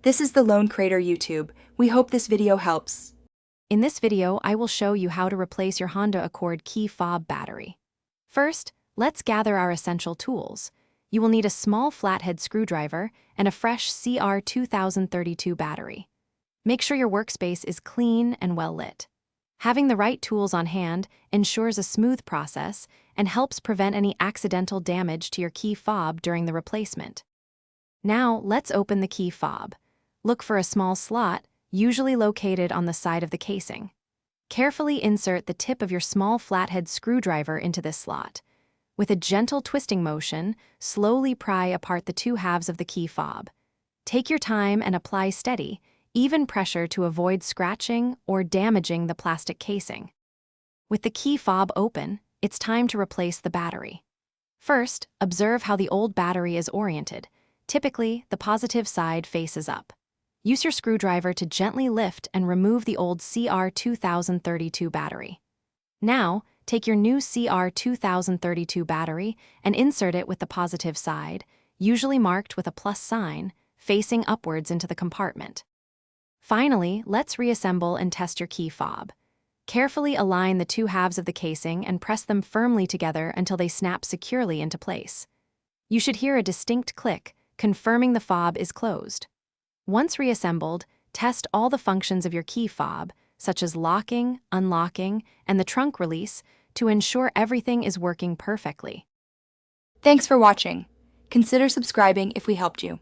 This is the Lone Crater YouTube. We hope this video helps. In this video, I will show you how to replace your Honda Accord key fob battery. First, let's gather our essential tools. You will need a small flathead screwdriver and a fresh CR2032 battery. Make sure your workspace is clean and well lit. Having the right tools on hand ensures a smooth process and helps prevent any accidental damage to your key fob during the replacement. Now, let's open the key fob. Look for a small slot, usually located on the side of the casing. Carefully insert the tip of your small flathead screwdriver into this slot. With a gentle twisting motion, slowly pry apart the two halves of the key fob. Take your time and apply steady, even pressure to avoid scratching or damaging the plastic casing. With the key fob open, it's time to replace the battery. First, observe how the old battery is oriented. Typically, the positive side faces up. Use your screwdriver to gently lift and remove the old CR2032 battery. Now, take your new CR2032 battery and insert it with the positive side, usually marked with a plus sign, facing upwards into the compartment. Finally, let's reassemble and test your key fob. Carefully align the two halves of the casing and press them firmly together until they snap securely into place. You should hear a distinct click, confirming the fob is closed. Once reassembled, test all the functions of your key fob, such as locking, unlocking, and the trunk release, to ensure everything is working perfectly. Thanks for watching. Consider subscribing if we helped you.